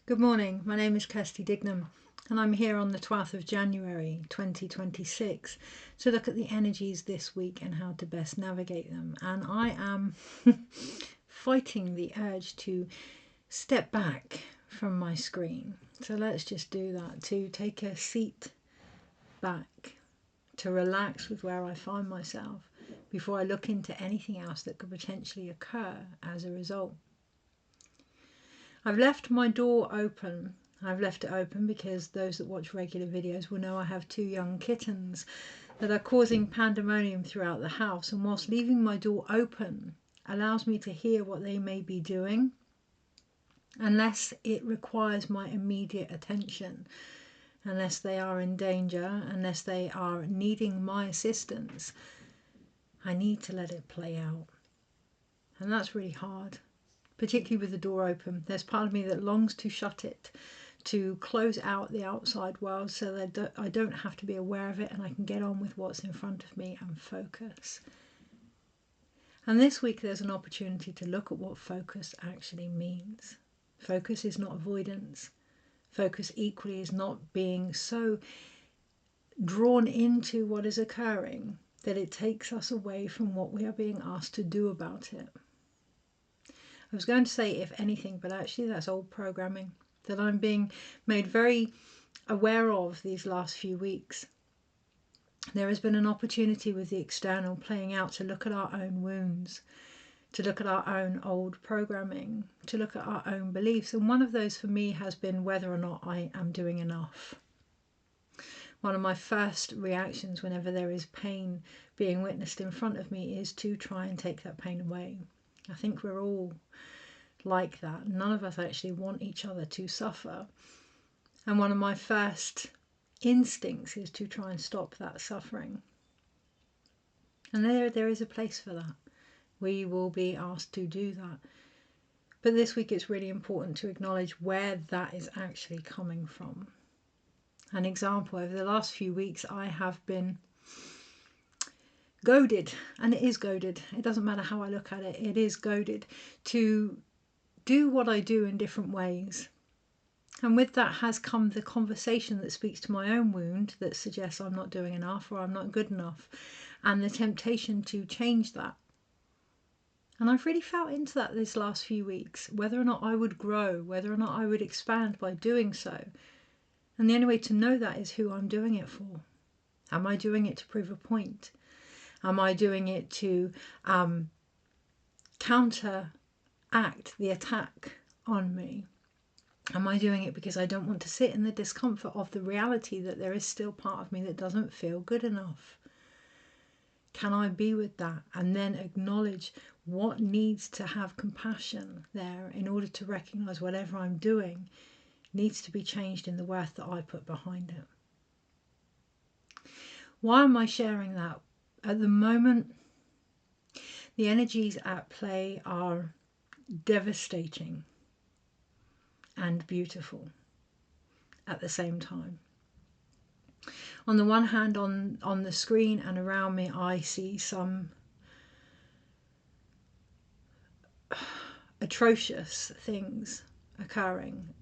Good morning, my name is Kirsty Dignam and I'm here on the 12th of January 2026 to look at the energies this week and how to best navigate them. And I am fighting the urge to step back from my screen. So let's just do that, to take a seat back, to relax with where I find myself before I look into anything else that could potentially occur as a result. I've left my door open. I've left it open because those that watch regular videos will know I have two young kittens that are causing pandemonium throughout the house, and whilst leaving my door open allows me to hear what they may be doing, unless it requires my immediate attention, unless they are in danger, unless they are needing my assistance, I need to let it play out. And that's really hard. Particularly with the door open. There's part of me that longs to shut it, to close out the outside world so that I don't have to be aware of it and I can get on with what's in front of me and focus. And this week there's an opportunity to look at what focus actually means. Focus is not avoidance. Focus equally is not being so drawn into what is occurring that it takes us away from what we are being asked to do about it. I was going to say if anything, but actually that's old programming that I'm being made very aware of these last few weeks. There has been an opportunity with the external playing out to look at our own wounds, to look at our own old programming, to look at our own beliefs. And one of those for me has been whether or not I am doing enough. One of my first reactions whenever there is pain being witnessed in front of me is to try and take that pain away. I think we're all like that. None of us actually want each other to suffer. And one of my first instincts is to try and stop that suffering. And there is a place for that. We will be asked to do that. But this week it's really important to acknowledge where that is actually coming from. An example, over the last few weeks I have been goaded, and it is goaded, it doesn't matter how I look at it, it is goaded to do what I do in different ways. And with that has come the conversation that speaks to my own wound, that suggests I'm not doing enough or I'm not good enough, and the temptation to change that. And I've really felt into that this last few weeks, whether or not I would grow, whether or not I would expand by doing so. And the only way to know that is who I'm doing it for. Am I doing it to prove a point? Am I doing it to counteract the attack on me? Am I doing it because I don't want to sit in the discomfort of the reality that there is still part of me that doesn't feel good enough? Can I be with that and then acknowledge what needs to have compassion there in order to recognise whatever I'm doing needs to be changed in the worth that I put behind it? Why am I sharing that? At the moment, the energies at play are devastating and beautiful at the same time. On the one hand, on the screen and around me, I see some atrocious things occurring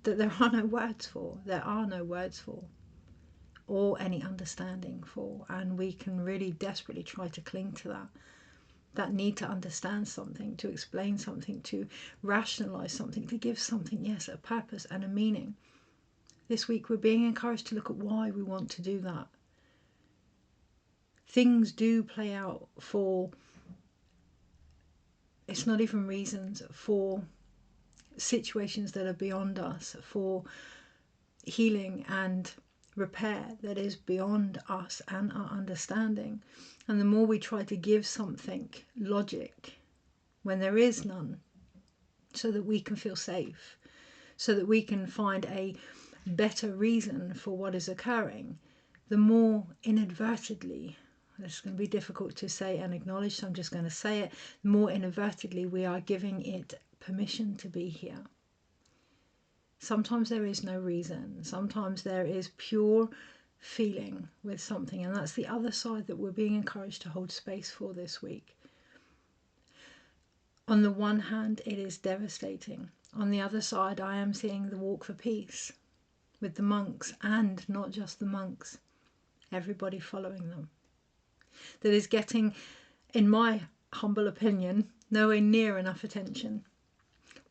that there are no words for. There are no words for, or any understanding for, and we can really desperately try to cling to that need to understand something, to explain something, to rationalize something, to give something, yes, a purpose and a meaning. This week we're being encouraged to look at why we want to do that. Things do play out for, it's not even reasons, for situations that are beyond us, for healing and repair that is beyond us and our understanding. And the more we try to give something logic when there is none, so that we can feel safe, so that we can find a better reason for what is occurring, the more inadvertently, this is going to be difficult to say and acknowledge, so I'm just going to say it, the more inadvertently we are giving it permission to be here. Sometimes there is no reason. Sometimes there is pure feeling with something, and that's the other side that we're being encouraged to hold space for this week. On the one hand, it is devastating. On the other side, I am seeing the walk for peace with the monks, and not just the monks, everybody following them. That is getting, in my humble opinion, nowhere near enough attention.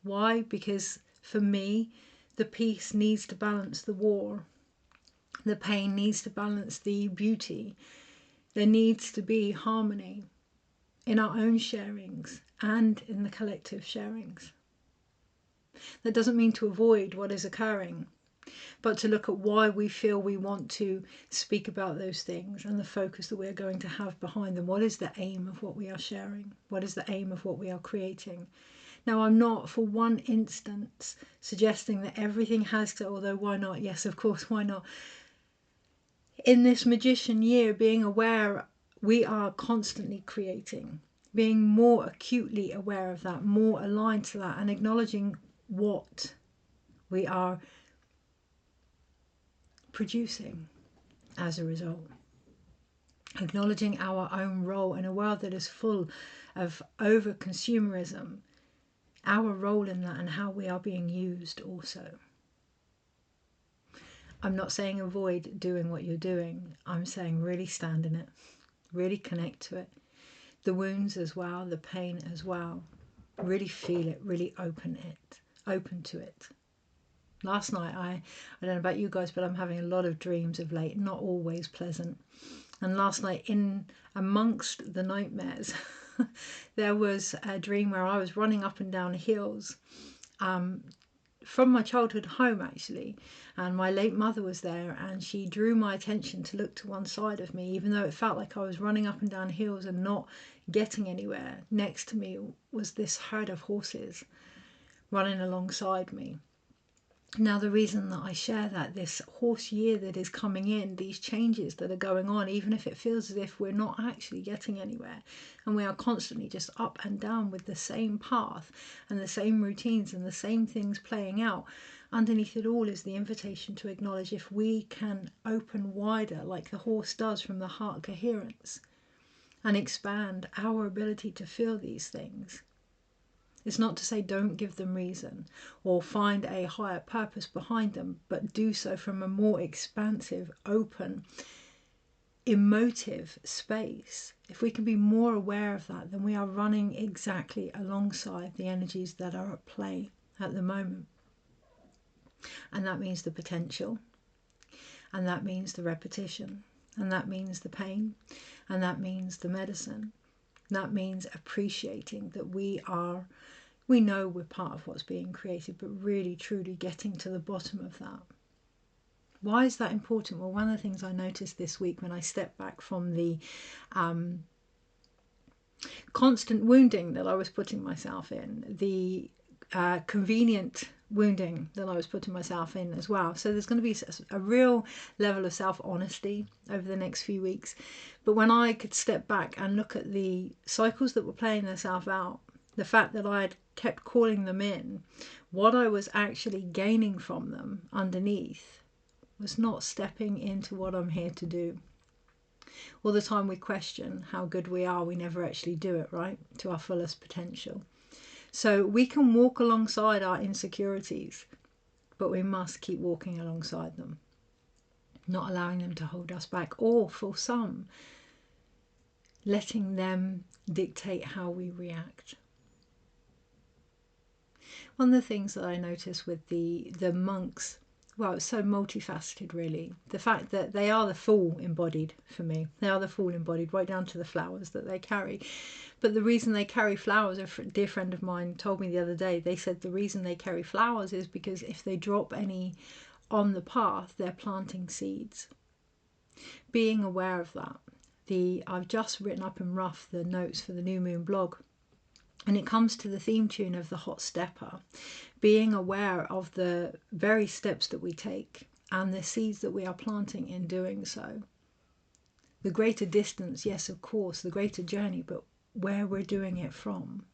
Why? Because for me, the peace needs to balance the war. The pain needs to balance the beauty. There needs to be harmony in our own sharings and in the collective sharings. That doesn't mean to avoid what is occurring, but to look at why we feel we want to speak about those things and the focus that we're going to have behind them. What is the aim of what we are sharing? What is the aim of what we are creating? Now, I'm not for one instance suggesting that everything has to, although why not? Yes, of course, why not? In this magician year, being aware we are constantly creating, being more acutely aware of that, more aligned to that, and acknowledging what we are producing as a result. Acknowledging our own role in a world that is full of over-consumerism, our role in that and how we are being used also. I'm not saying avoid doing what you're doing. I'm saying really stand in it, really connect to it. The wounds as well, the pain as well. Really feel it, really open to it. Last night, I don't know about you guys, but I'm having a lot of dreams of late, not always pleasant. And last night, in amongst the nightmares, there was a dream where I was running up and down hills from my childhood home, actually. And my late mother was there, and she drew my attention to look to one side of me, even though it felt like I was running up and down hills and not getting anywhere. Next to me was this herd of horses running alongside me. Now, the reason that I share that, this horse year that is coming in, these changes that are going on, even if it feels as if we're not actually getting anywhere, and we are constantly just up and down with the same path and the same routines and the same things playing out, underneath it all is the invitation to acknowledge if we can open wider like the horse does from the heart coherence and expand our ability to feel these things. It's not to say don't give them reason or find a higher purpose behind them, but do so from a more expansive, open, emotive space. If we can be more aware of that, then we are running exactly alongside the energies that are at play at the moment. And that means the potential, and that means the repetition, and that means the pain, and that means the medicine. That means appreciating that we know we're part of what's being created, but really truly getting to the bottom of that. Why is that important? Well, one of the things I noticed this week when I stepped back from the constant wounding that I was putting myself in, the convenient wounding that I was putting myself in as well. So there's going to be a real level of self-honesty over the next few weeks. But when I could step back and look at the cycles that were playing themselves out, the fact that I had kept calling them in, what I was actually gaining from them underneath was not stepping into what I'm here to do. All the time we question how good we are, we never actually do it, right? To our fullest potential. So we can walk alongside our insecurities, but we must keep walking alongside them, not allowing them to hold us back, or for some, letting them dictate how we react. One of the things that I noticed with the monks, well, it's so multifaceted really. The fact that they are the Fool embodied for me. They are the Fool embodied, right down to the flowers that they carry. But the reason they carry flowers, a dear friend of mine told me the other day, they said the reason they carry flowers is because if they drop any on the path, they're planting seeds. Being aware of that. I've just written up in rough the notes for the New Moon blog. And it comes to the theme tune of the Hot Stepper, being aware of the very steps that we take and the seeds that we are planting in doing so. The greater distance, yes, of course, the greater journey, but where we're doing it from.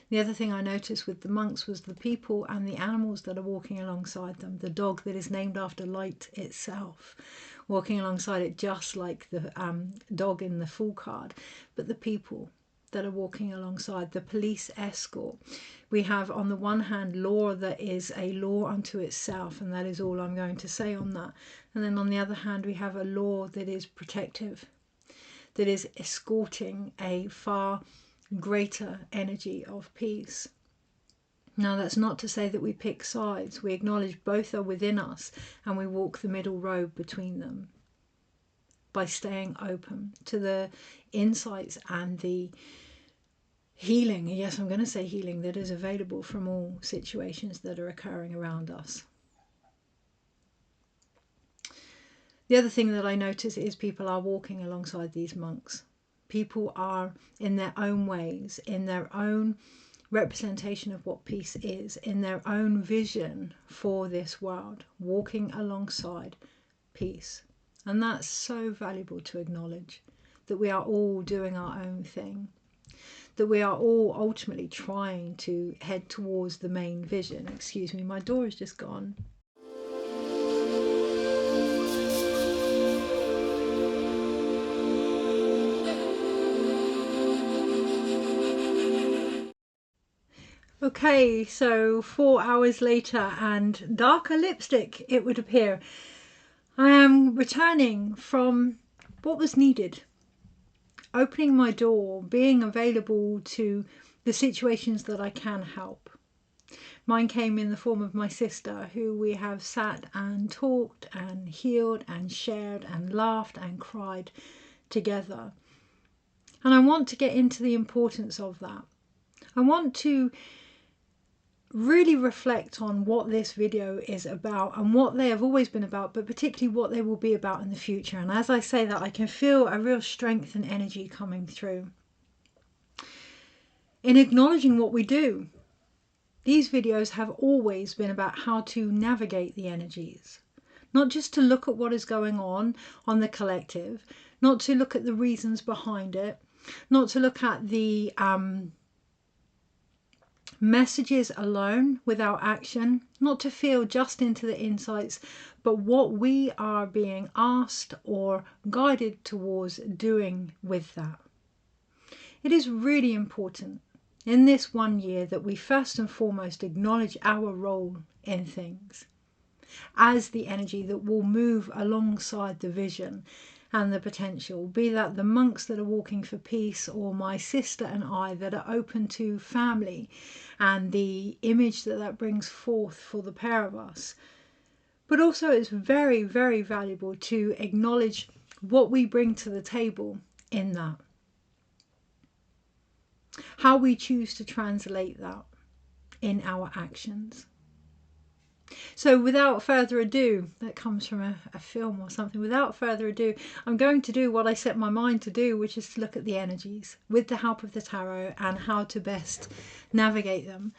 The other thing I noticed with the monks was the people and the animals that are walking alongside them. The dog that is named after light itself, walking alongside it just like the dog in the Fool card, but the people that are walking alongside, the police escort. We have on the one hand law that is a law unto itself, and that is all I'm going to say on that. And then on the other hand, we have a law that is protective, that is escorting a far greater energy of peace. Now, that's not to say that we pick sides. We acknowledge both are within us, and we walk the middle road between them by staying open to the insights and the healing, yes, I'm going to say healing, that is available from all situations that are occurring around us. The other thing that I notice is people are walking alongside these monks. People are, in their own ways, in their own representation of what peace is, in their own vision for this world, walking alongside peace. And that's so valuable to acknowledge, that we are all doing our own thing, that we are all ultimately trying to head towards the main vision. Excuse me, my door has just gone. Okay, so 4 hours later and darker lipstick, it would appear. I am returning from what was needed. Opening my door, being available to the situations that I can help. Mine came in the form of my sister, who we have sat and talked and healed and shared and laughed and cried together. And I want to get into the importance of that. I want to really reflect on what this video is about and what they have always been about, but particularly what they will be about in the future. And as I say that, I can feel a real strength and energy coming through in acknowledging what we do. These videos have always been about how to navigate the energies, not just to look at what is going on the collective, not to look at the reasons behind it, not to look at the messages alone without action, not to feel just into the insights, but what we are being asked or guided towards doing with that. It is really important in this 1 year that we first and foremost acknowledge our role in things as the energy that will move alongside the vision and the potential, be that the monks that are walking for peace or my sister and I that are open to family and the image that that brings forth for the pair of us. But also it's very, very valuable to acknowledge what we bring to the table in that. How we choose to translate that in our actions. So without further ado, that comes from a film or something, without further ado, I'm going to do what I set my mind to do, which is to look at the energies with the help of the tarot and how to best navigate them.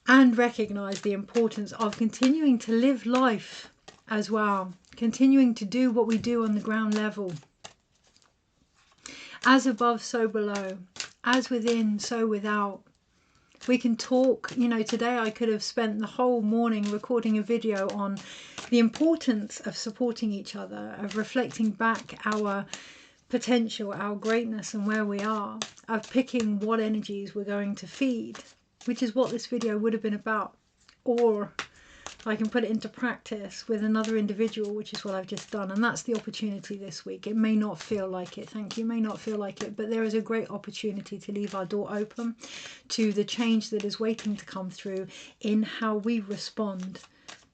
And recognise the importance of continuing to live life as well, continuing to do what we do on the ground level. As above, so below. As within, so without. We can talk, you know, today I could have spent the whole morning recording a video on the importance of supporting each other, of reflecting back our potential, our greatness and where we are, of picking what energies we're going to feed, which is what this video would have been about. Or I can put it into practice with another individual, which is what I've just done. And that's the opportunity this week. It may not feel like it, thank you, may not feel like it, but there is a great opportunity to leave our door open to the change that is waiting to come through in how we respond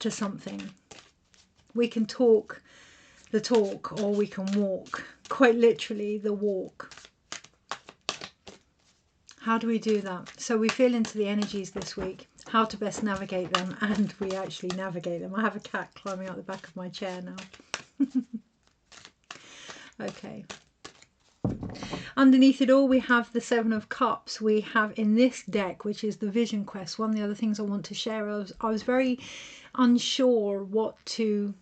to something. We can talk the talk, or we can walk, quite literally the walk. How do we do that? So we feel into the energies this week, how to best navigate them, and we actually navigate them. I have a cat climbing up the back of my chair now. Okay. Underneath it all, we have the Seven of Cups. We have in this deck, which is the Vision Quest, one of the other things I want to share, I was very unsure what to,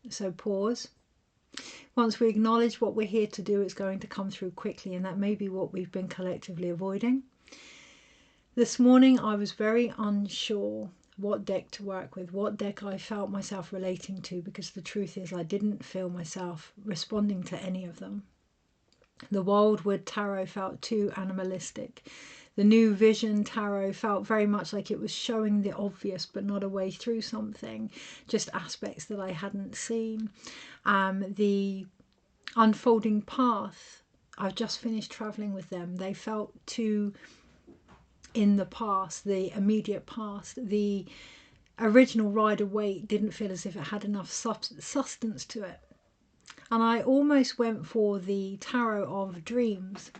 so pause. Once we acknowledge what we're here to do, it's going to come through quickly, and that may be what we've been collectively avoiding. This morning I was very unsure what deck to work with, what deck I felt myself relating to, because the truth is I didn't feel myself responding to any of them. The Wildwood Tarot felt too animalistic. The New Vision Tarot felt very much like it was showing the obvious but not a way through something, just aspects that I hadn't seen. The Unfolding Path, I've just finished traveling with them. They felt too in the past, the immediate past. The original Rider-Waite didn't feel as if it had enough substance to it. And I almost went for the Tarot of Dreams,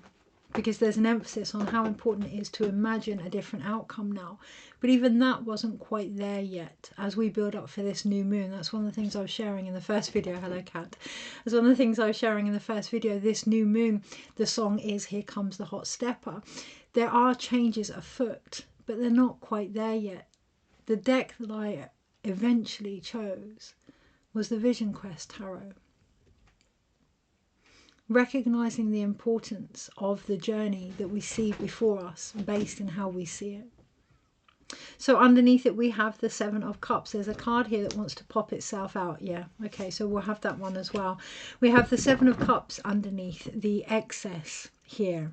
because there's an emphasis on how important it is to imagine a different outcome now. But even that wasn't quite there yet as we build up for this new moon. That's one of the things I was sharing in the first video. Hello, cat. That's one of the things I was sharing in the first video. This new moon, the song is Here Comes the Hot Stepper. There are changes afoot, but they're not quite there yet. The deck that I eventually chose was the Vision Quest Tarot. Recognizing the importance of the journey that we see before us based in how we see it. So underneath it we have the Seven of Cups. There's a card here that wants to pop itself out. Yeah, okay, so we'll have that one as well. We have the Seven of Cups underneath, the excess here.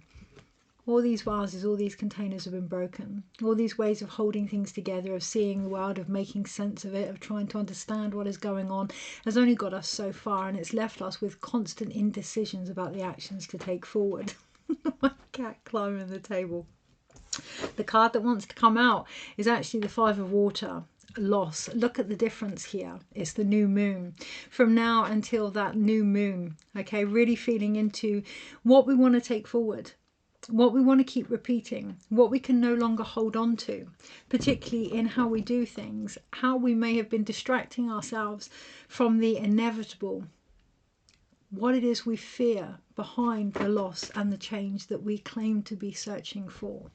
All these vases, all these containers have been broken. All these ways of holding things together, of seeing the world, of making sense of it, of trying to understand what is going on, has only got us so far, and it's left us with constant indecisions about the actions to take forward. My cat climbing the table. The card that wants to come out is actually the Five of Water. Loss. Look at the difference here. It's the new moon. From now until that new moon, okay, really feeling into what we want to take forward, what we want to keep repeating, what we can no longer hold on to, particularly in how we do things, how we may have been distracting ourselves from the inevitable, what it is we fear behind the loss and the change that we claim to be searching for.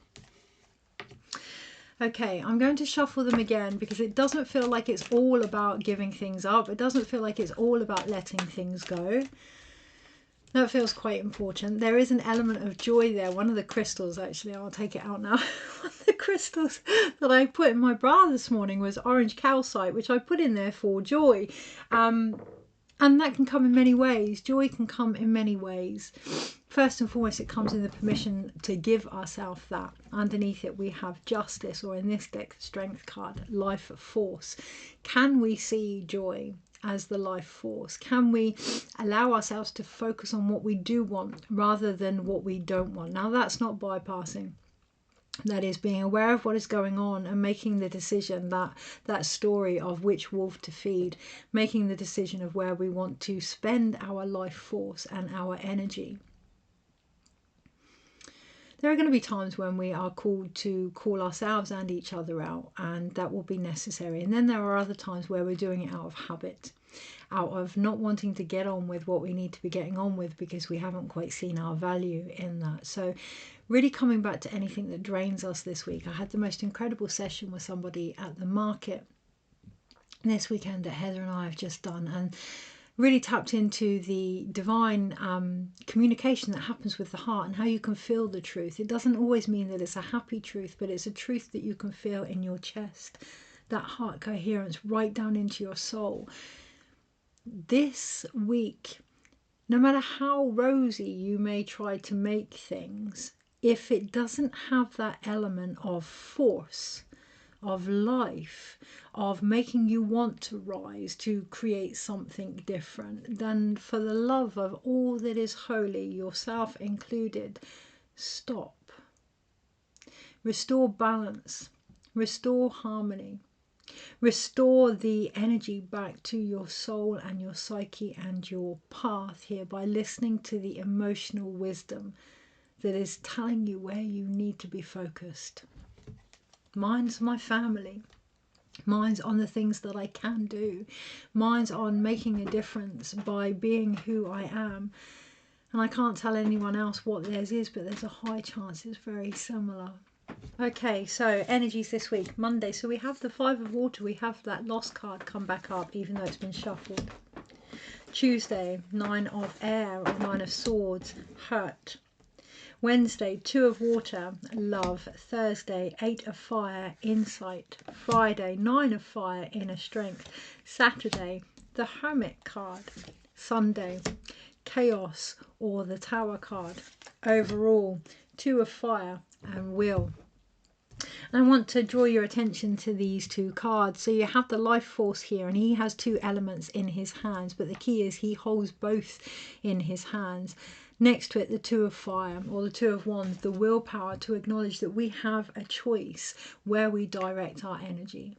Okay, I'm going to shuffle them again because it doesn't feel like it's all about giving things up. It doesn't feel like it's all about letting things go. That feels quite important. There is an element of joy there. One of the crystals, actually, I'll take it out now. One of the crystals that I put in my bra this morning was orange calcite, which I put in there for joy. And that can come in many ways. Joy can come in many ways. First and foremost, it comes in the permission to give ourselves that. Underneath it, we have justice, or in this deck, the strength card, life force. Can we see joy as the life force? Can we allow ourselves to focus on what we do want rather than what we don't want? Now, that's not bypassing. That is being aware of what is going on and making the decision, that story of which wolf to feed, making the decision of where we want to spend our life force and our energy. There are going to be times when we are called to call ourselves and each other out, and that will be necessary. And then there are other times where we're doing it out of habit, out of not wanting to get on with what we need to be getting on with because we haven't quite seen our value in that. So really coming back to anything that drains us this week. I had the most incredible session with somebody at the market this weekend that Heather and I have just done, and really tapped into the divine communication that happens with the heart and how you can feel the truth. It doesn't always mean that it's a happy truth, but it's a truth that you can feel in your chest, that heart coherence right down into your soul. This week, no matter how rosy you may try to make things, if it doesn't have that element of force, of life, of making you want to rise, to create something different, then for the love of all that is holy, yourself included, stop. Restore balance, restore harmony, restore the energy back to your soul and your psyche and your path here by listening to the emotional wisdom that is telling you where you need to be focused. Mine's my family. Mine's on the things that I can do. Mine's on making a difference by being who I am. And I can't tell anyone else what theirs is, but there's a high chance it's very similar. Okay, so energies this week. Monday, so we have the Five of Water. We have that lost card come back up, even though it's been shuffled. Tuesday, Nine of Air or Nine of Swords, hurt. Wednesday, Two of Water, love. Thursday, Eight of Fire, insight. Friday, Nine of Fire, inner strength. Saturday, the Hermit card. Sunday, chaos or the Tower card. Overall, 2 of fire and will. I want to draw your attention to these 2 cards. So you have the life force here, and he has 2 elements in his hands, but the key is he holds both in his hands. Next to it, the 2 of fire, or the 2 of wands, the willpower to acknowledge that we have a choice where we direct our energy.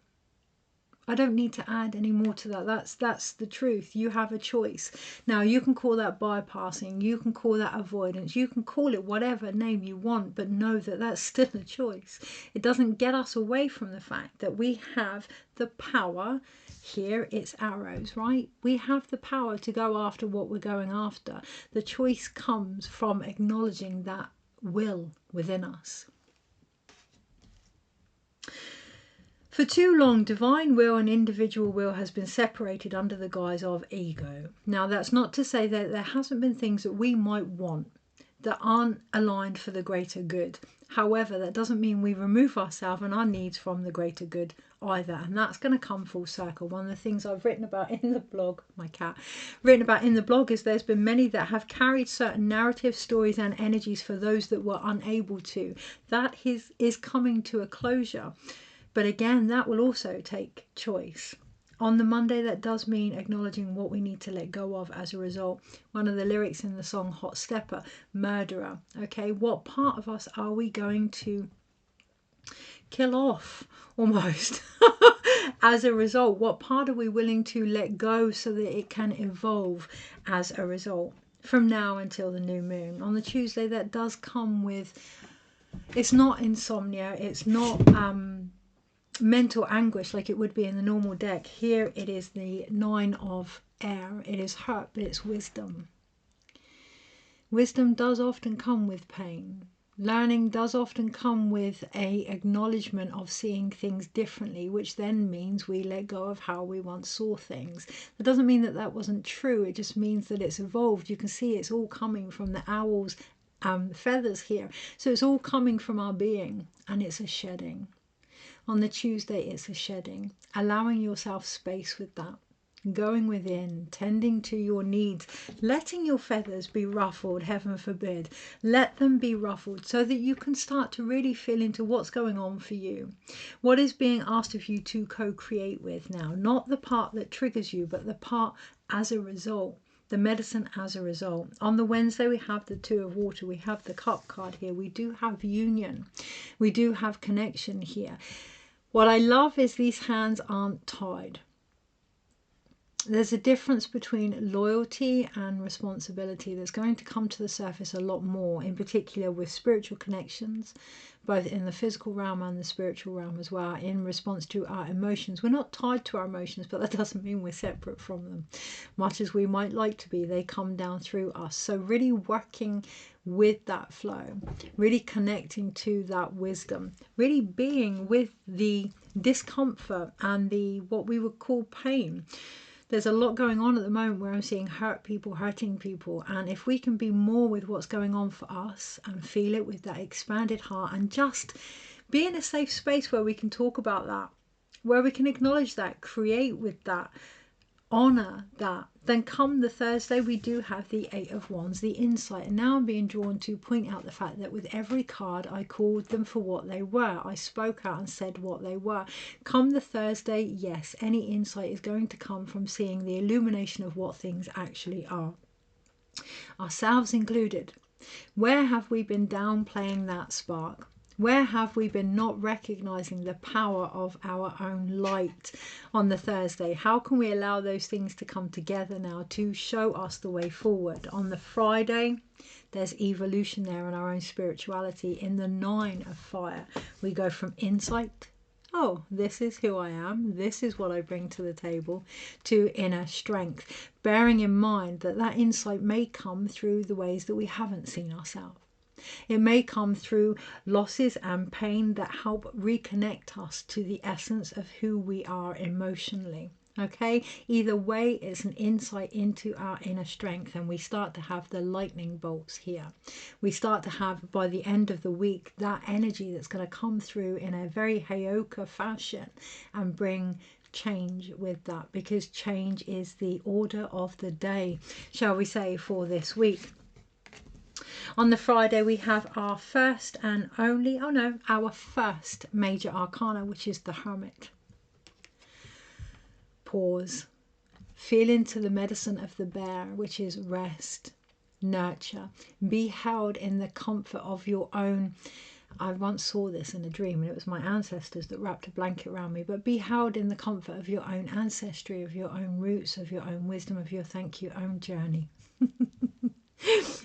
I don't need to add any more to that. That's the truth. You have a choice. Now, you can call that bypassing. You can call that avoidance. You can call it whatever name you want, but know that that's still a choice. It doesn't get us away from the fact that we have the power. Here it's arrows, right? We have the power to go after what we're going after. The choice comes from acknowledging that will within us. For too long, divine will and individual will has been separated under the guise of ego. Now, that's not to say that there hasn't been things that we might want that aren't aligned for the greater good. However, that doesn't mean we remove ourselves and our needs from the greater good either. And that's going to come full circle. One of the things I've written about in the blog, my cat, written about in the blog is there's been many that have carried certain narratives, stories and energies for those that were unable to. That is coming to a closure. But again, that will also take choice. On the Monday, that does mean acknowledging what we need to let go of as a result. One of the lyrics in the song Hot Stepper, murderer. Okay, what part of us are we going to kill off almost as a result? What part are we willing to let go so that it can evolve as a result from now until the new moon? On the Tuesday, that does come with, it's not insomnia, it's not mental anguish like it would be in the normal deck. Here it is the 9 of air. It is hurt, but it's wisdom. Wisdom does often come with pain. Learning does often come with a acknowledgement of seeing things differently, which then means we let go of how we once saw things. That doesn't mean that that wasn't true. It just means that it's evolved. You can see it's all coming from the owl's feathers here. So it's all coming from our being, and it's a shedding. On the Tuesday, it's a shedding, allowing yourself space with that, going within, tending to your needs, letting your feathers be ruffled, heaven forbid. Let them be ruffled so that you can start to really feel into what's going on for you. What is being asked of you to co-create with now, not the part that triggers you, but the part as a result. The medicine as a result. On the Wednesday, we have the 2 of water. We have the cup card here. We do have union. We do have connection here. What I love is these hands aren't tied. There's a difference between loyalty and responsibility that's going to come to the surface a lot more, in particular with spiritual connections, both in the physical realm and the spiritual realm as well, in response to our emotions. We're not tied to our emotions, but that doesn't mean we're separate from them. Much as we might like to be, they come down through us. So really working with that flow, really connecting to that wisdom, really being with the discomfort and the what we would call pain. There's a lot going on at the moment where I'm seeing hurt people, hurting people. And if we can be more with what's going on for us and feel it with that expanded heart and just be in a safe space where we can talk about that, where we can acknowledge that, create with that, honor that, then come the Thursday, we do have the 8 of Wands, the insight. And now I'm being drawn to point out the fact that with every card, I called them for what they were. I spoke out and said what they were. Come the Thursday, yes, any insight is going to come from seeing the illumination of what things actually are. Ourselves included. Where have we been downplaying that spark? Where have we been not recognizing the power of our own light on the Thursday? How can we allow those things to come together now to show us the way forward? On the Friday, there's evolution there in our own spirituality. In the 9 of fire, we go from insight, oh, this is who I am, this is what I bring to the table, to inner strength, bearing in mind that that insight may come through the ways that we haven't seen ourselves. It may come through losses and pain that help reconnect us to the essence of who we are emotionally. Okay, either way, it's an insight into our inner strength, and we start to have the lightning bolts here. We start to have, by the end of the week, that energy that's going to come through in a very Heyoka fashion and bring change with that, because change is the order of the day, shall we say, for this week. On the Friday, we have our first and only, oh no, our first major arcana, which is the Hermit. Pause. Feel into the medicine of the bear, which is rest, nurture. Be held in the comfort of your own. I once saw this in a dream, and it was my ancestors that wrapped a blanket around me. But be held in the comfort of your own ancestry, of your own roots, of your own wisdom, of your own journey.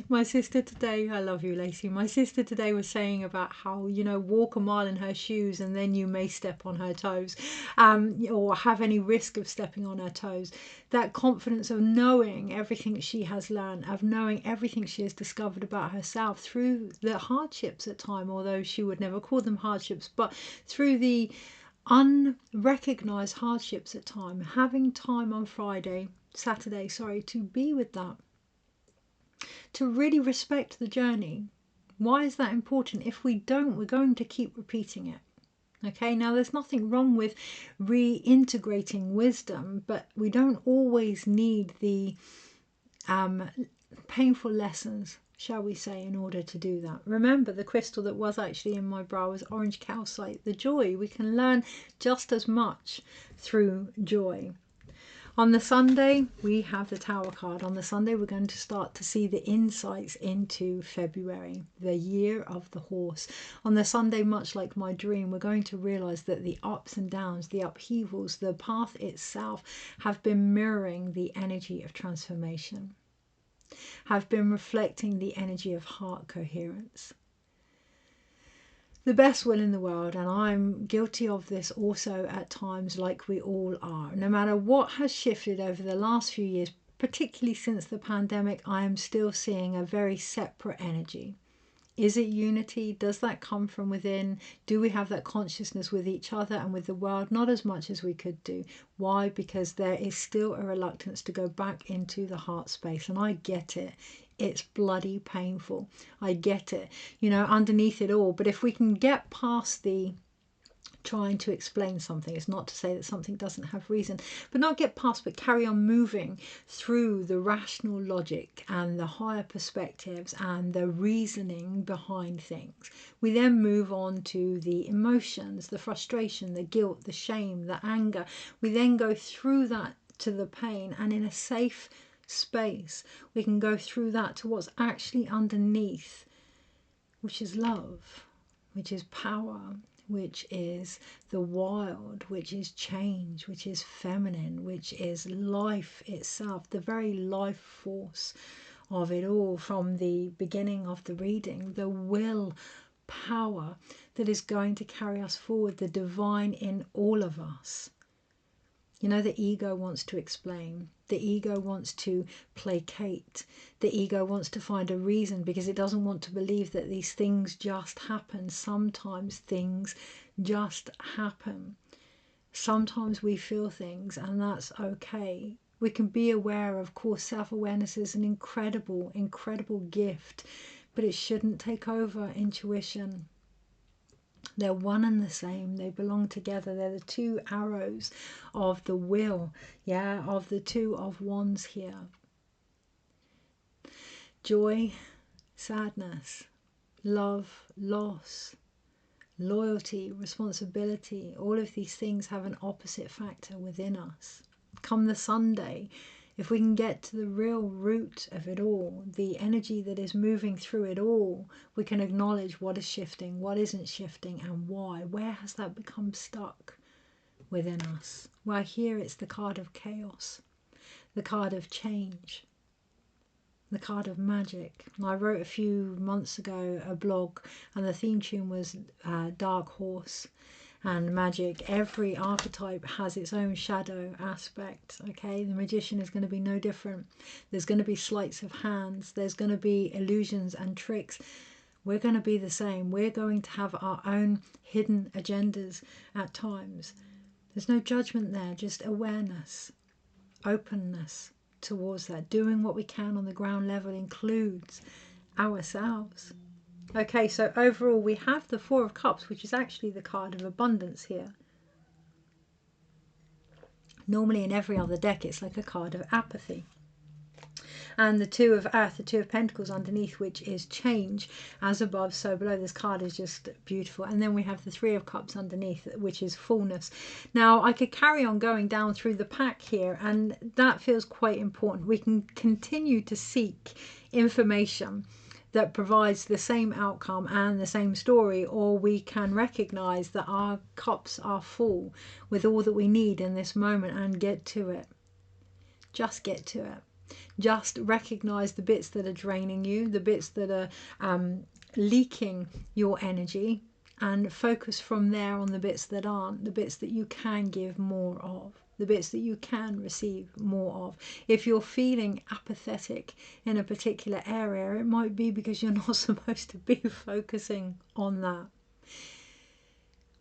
My sister today, I love you, Lacey. My sister today was saying about how, you know, walk a mile in her shoes and then you may step on her toes, or have any risk of stepping on her toes. That confidence of knowing everything she has learned, of knowing everything she has discovered about herself through the hardships at time, although she would never call them hardships, but through the unrecognized hardships at time, having time on Saturday, to be with that. To really respect the journey. Why is that important? If we don't, we're going to keep repeating it. Okay, now there's nothing wrong with reintegrating wisdom, but we don't always need the painful lessons, shall we say, in order to do that. Remember, the crystal that was actually in my bra was orange calcite, the joy. We can learn just as much through joy. On the Sunday, we have the Tower card. On the Sunday, we're going to start to see the insights into February, the year of the horse. On the Sunday, much like my dream, we're going to realize that the ups and downs, the upheavals, the path itself have been mirroring the energy of transformation, have been reflecting the energy of heart coherence. The best will in the world, and I'm guilty of this also at times, like we all are. No matter what has shifted over the last few years, particularly since the pandemic, I am still seeing a very separate energy. Is it unity? Does that come from within? Do we have that consciousness with each other and with the world? Not as much as we could do. Why? Because there is still a reluctance to go back into the heart space, and I get it. It's bloody painful. I get it, you know, underneath it all. But if we can get past the trying to explain something, it's not to say that something doesn't have reason, but not get past, but carry on moving through the rational logic and the higher perspectives and the reasoning behind things. We then move on to the emotions, the frustration, the guilt, the shame, the anger. We then go through that to the pain, and in a safe space we can go through that to what's actually underneath, which is love, which is power, which is the wild, which is change, which is feminine, which is life itself, the very life force of it all. From the beginning of the reading, the will power that is going to carry us forward, the divine in all of us. You know, the ego wants to explain. The ego wants to placate. The ego wants to find a reason because it doesn't want to believe that these things just happen. Sometimes things just happen. Sometimes we feel things, and that's okay. We can be aware. Of course, self-awareness is an incredible, incredible gift, but it shouldn't take over intuition. They're one and the same. They belong together. They're the two arrows of the will, of the two of wands here. Joy, sadness, love, loss, loyalty, responsibility, all of these things have an opposite factor within us. Come the Sunday, if we can get to the real root of it all, the energy that is moving through it all, we can acknowledge what is shifting, what isn't shifting, and why. Where has that become stuck within us? Well, here it's the card of chaos, the card of change, the card of magic. And I wrote a few months ago a blog, and the theme tune was Dark Horse and magic. Every archetype has its own shadow aspect. Okay, the magician is going to be no different. There's going to be sleights of hands, there's going to be illusions and tricks. We're going to be the same. We're going to have our own hidden agendas at times. There's no judgment there, just awareness, openness towards that. Doing what we can on the ground level includes ourselves. Okay, so overall we have the Four of Cups, which is actually the card of abundance here. Normally in every other deck, it's like a card of apathy. And the Two of Earth, the Two of Pentacles underneath, which is change, as above, so below. This card is just beautiful. And then we have the Three of Cups underneath, which is fullness. Now, I could carry on going down through the pack here, and that feels quite important. We can continue to seek information that provides the same outcome and the same story, or we can recognize that our cups are full with all that we need in this moment and get to it. Just get to it. Just recognize the bits that are draining you, the bits that are leaking your energy, and focus from there on the bits that aren't, the bits that you can give more of, the bits that you can receive more of. If you're feeling apathetic in a particular area, it might be because you're not supposed to be focusing on that.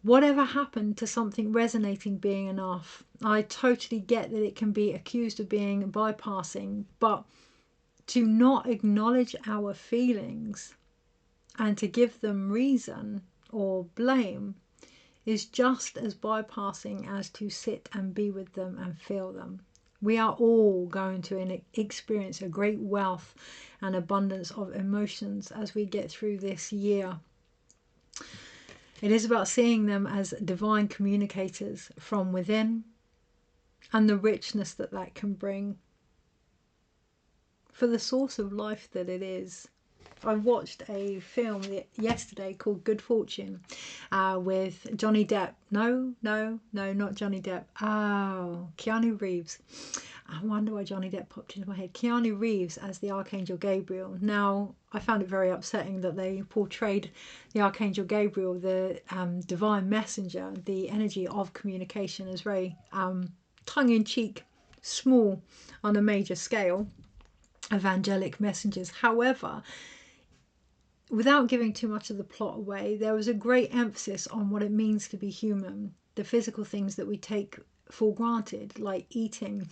Whatever happened to something resonating being enough? I totally get that it can be accused of being bypassing, but to not acknowledge our feelings and to give them reason or blame is just as bypassing as to sit and be with them and feel them. We are all going to experience a great wealth and abundance of emotions as we get through this year. It is about seeing them as divine communicators from within and the richness that that can bring for the source of life that it is. I watched a film yesterday called Good Fortune with Johnny Depp. No, not Johnny Depp. Oh, Keanu Reeves. I wonder why Johnny Depp popped into my head. Keanu Reeves as the Archangel Gabriel. Now, I found it very upsetting that they portrayed the Archangel Gabriel, the divine messenger, the energy of communication, as very tongue-in-cheek, small on a major scale, evangelic messengers. However, without giving too much of the plot away, there was a great emphasis on what it means to be human, the physical things that we take for granted, like eating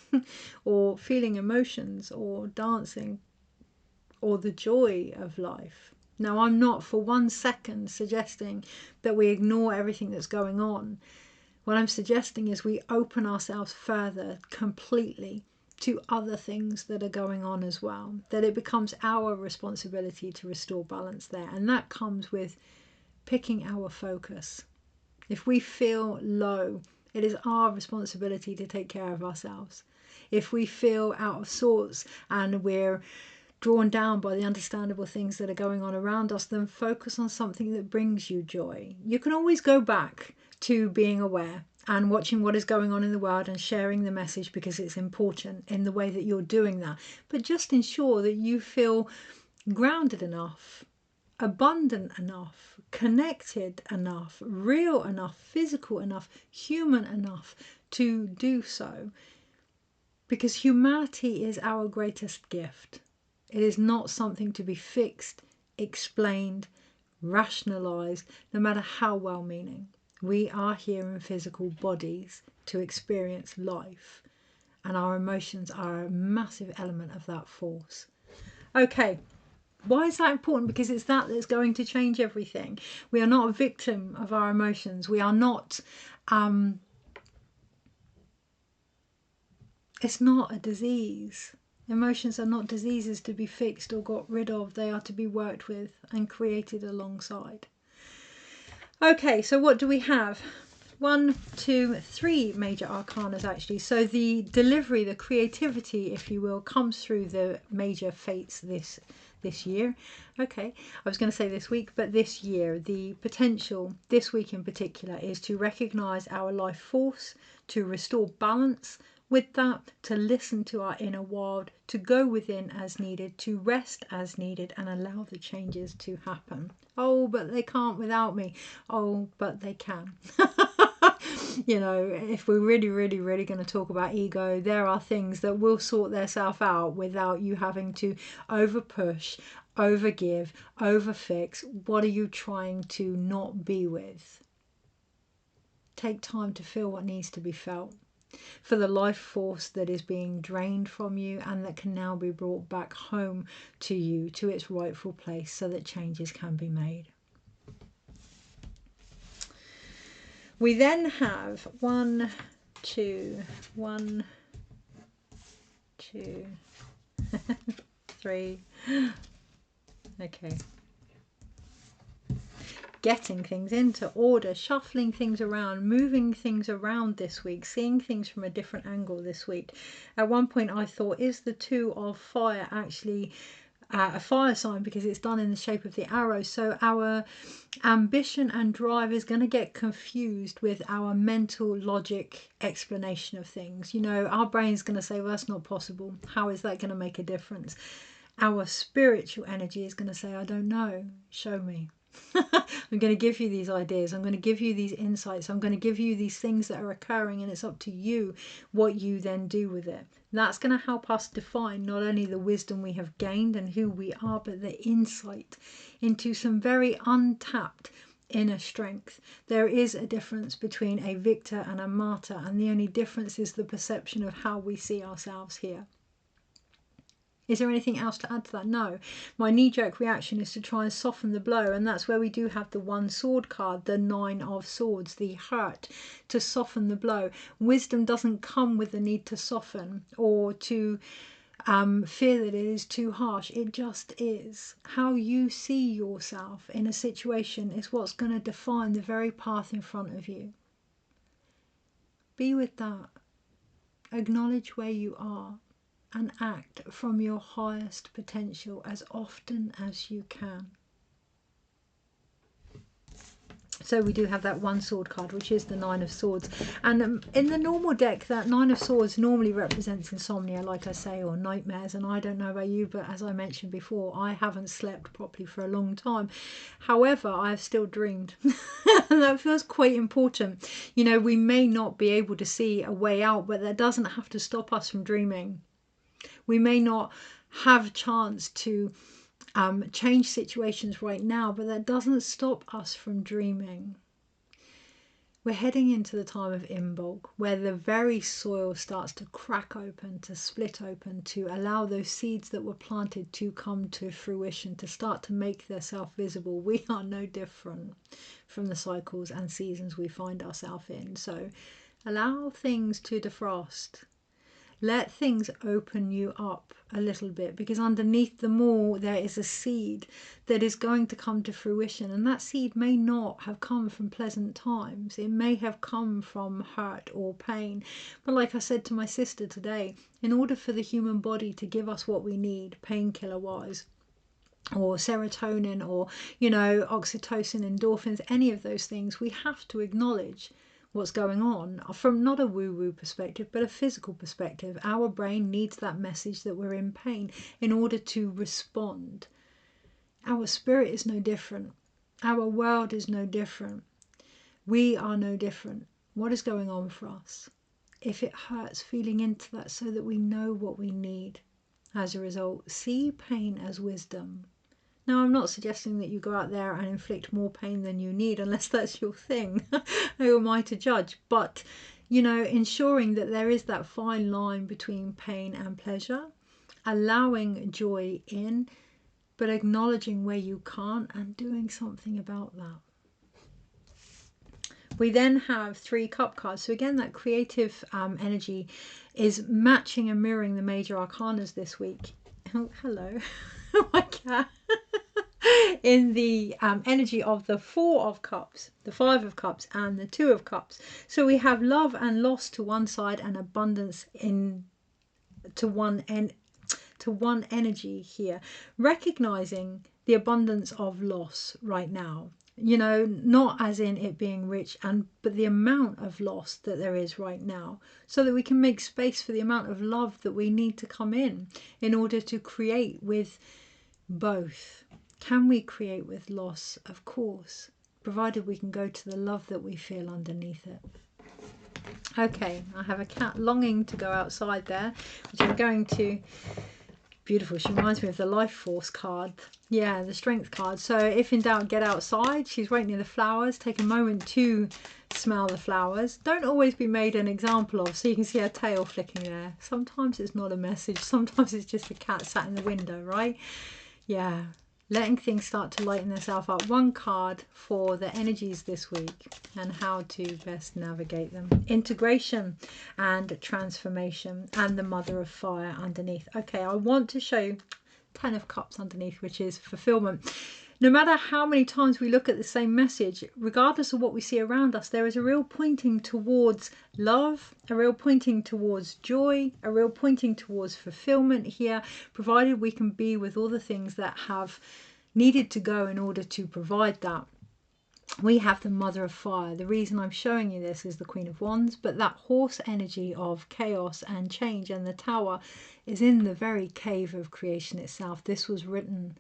or feeling emotions or dancing or the joy of life. Now, I'm not for 1 second suggesting that we ignore everything that's going on. What I'm suggesting is we open ourselves further completely to other things that are going on as well, that it becomes our responsibility to restore balance there. And that comes with picking our focus. If we feel low, it is our responsibility to take care of ourselves. If we feel out of sorts and we're drawn down by the understandable things that are going on around us, then focus on something that brings you joy. You can always go back to being aware and watching what is going on in the world and sharing the message because it's important in the way that you're doing that. But just ensure that you feel grounded enough, abundant enough, connected enough, real enough, physical enough, human enough to do so. Because humanity is our greatest gift. It is not something to be fixed, explained, rationalized, no matter how well-meaning. We are here in physical bodies to experience life, and our emotions are a massive element of that force. Okay, why is that important? Because it's that that's going to change everything. We are not a victim of our emotions. We are not, it's not a disease. Emotions are not diseases to be fixed or got rid of. They are to be worked with and created alongside. Okay, so what do we have? 1, 2, 3 major arcanas actually. So the delivery, the creativity, if you will, comes through the major fates this year. Okay, I was going to say this week, but this year, the potential this week in particular is to recognize our life force, to restore balance with that, to listen to our inner world, to go within as needed, to rest as needed, and allow the changes to happen. Oh, but they can't without me. Oh, but they can. You know, if we're really going to talk about ego, there are things that will sort themselves out without you having to over push, over give, over fix. What are you trying to not be with? Take time to feel what needs to be felt, for the life force that is being drained from you and that can now be brought back home to you, to its rightful place, so that changes can be made. We then have 1, 2, 1, 2, 3. Okay. Getting things into order, shuffling things around, moving things around this week, seeing things from a different angle this week. At one point I thought, is the 2 of fire actually a fire sign, because it's done in the shape of the arrow? So our ambition and drive is going to get confused with our mental logic explanation of things. You know, our brain's going to say, well, that's not possible. How is that going to make a difference? Our spiritual energy is going to say, I don't know. Show me. I'm going to give you these ideas. I'm going to give you these insights. I'm going to give you these things that are occurring, and it's up to you what you then do with it. That's going to help us define not only the wisdom we have gained and who we are, but the insight into some very untapped inner strength. There is a difference between a victor and a martyr, and the only difference is the perception of how we see ourselves here. Is there anything else to add to that? No. My knee-jerk reaction is to try and soften the blow, and that's where we do have the 1 sword card, the 9 of swords, the hurt, to soften the blow. Wisdom doesn't come with the need to soften or to fear that it is too harsh. It just is. How you see yourself in a situation is what's going to define the very path in front of you. Be with that. Acknowledge where you are and act from your highest potential as often as you can. So we do have that 1 sword card, which is the 9 of swords. And in the normal deck, that 9 of swords normally represents insomnia, like I say, or nightmares. And I don't know about you, but as I mentioned before, I haven't slept properly for a long time. However, I have still dreamed. And that feels quite important. You know, we may not be able to see a way out, but that doesn't have to stop us from dreaming. We may not have a chance to change situations right now, but that doesn't stop us from dreaming. We're heading into the time of Imbolc, where the very soil starts to crack open, to split open, to allow those seeds that were planted to come to fruition, to start to make themselves visible. We are no different from the cycles and seasons we find ourselves in. So allow things to defrost. Let things open you up a little bit, because underneath them all there is a seed that is going to come to fruition, and that seed may not have come from pleasant times. It may have come from hurt or pain. But like I said to my sister today, in order for the human body to give us what we need, painkiller wise, or serotonin, or, you know, oxytocin, endorphins, any of those things, we have to acknowledge what's going on from not a woo-woo perspective, but a physical perspective. Our brain needs that message that we're in pain in order to respond. Our spirit is no different. Our world is no different. We are no different. What is going on for us? If it hurts, feeling into that so that we know what we need. As a result, see pain as wisdom. Now, I'm not suggesting that you go out there and inflict more pain than you need, unless that's your thing. Who am I to judge? But, you know, ensuring that there is that fine line between pain and pleasure, allowing joy in, but acknowledging where you can't and doing something about that. We then have 3 cup cards. So again, that creative energy is matching and mirroring the major arcanas this week. Oh, hello. Oh my cat. In the energy of the 4 of cups, the 5 of cups, and the 2 of cups. So we have love and loss to one side, and abundance to one energy here, recognizing the abundance of loss right now. You know, not as in it being rich, but the amount of loss that there is right now, so that we can make space for the amount of love that we need to come in order to create with both. Can we create with loss? Of course, provided we can go to the love that we feel underneath it. Okay, I have a cat longing to go outside there, which I'm going to... Beautiful. She reminds me of the life force card. Yeah, the strength card. So if in doubt, get outside. She's right near the flowers. Take a moment to smell the flowers. Don't always be made an example of. So you can see her tail flicking there. Sometimes it's not a message. Sometimes it's just a cat sat in the window, right? Yeah. letting things start to lighten themselves up. One card for the energies this week and how to best navigate them. Integration and transformation, and the Mother of Fire underneath. Okay, I want to show you 10 of Cups underneath, which is fulfillment. No matter how many times we look at the same message, regardless of what we see around us, there is a real pointing towards love, a real pointing towards joy, a real pointing towards fulfillment here, provided we can be with all the things that have needed to go in order to provide that. We have the Mother of Fire. The reason I'm showing you this is the Queen of Wands, but that horse energy of chaos and change, and the Tower is in the very cave of creation itself. This was written.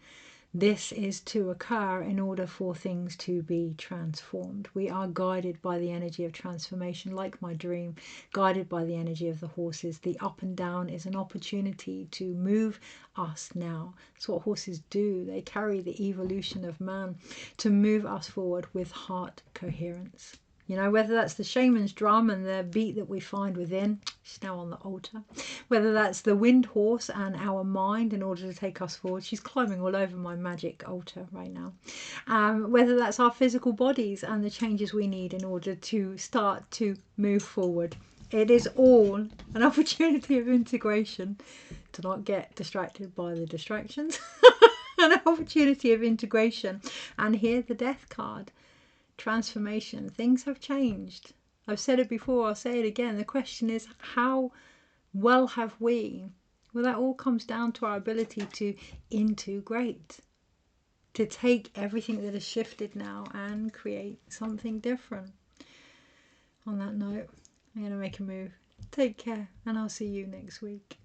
This is to occur in order for things to be transformed. We are guided by the energy of transformation, like my dream, guided by the energy of the horses. The up and down is an opportunity to move us now. That's what horses do. They carry the evolution of man to move us forward with heart coherence. You know, whether that's the shaman's drum and the beat that we find within, she's now on the altar. Whether that's the wind horse and our mind in order to take us forward. She's climbing all over my magic altar right now. Whether that's our physical bodies and the changes we need in order to start to move forward. It is all an opportunity of integration. To not get distracted by the distractions. An opportunity of integration. And here the Death card. Transformation. Things have changed. I've said it before, I'll say it again. The question is, how well have we? Well, that all comes down to our ability to integrate, to take everything that has shifted now and create something different. On that note, I'm going to make a move. Take care, and I'll see you next week.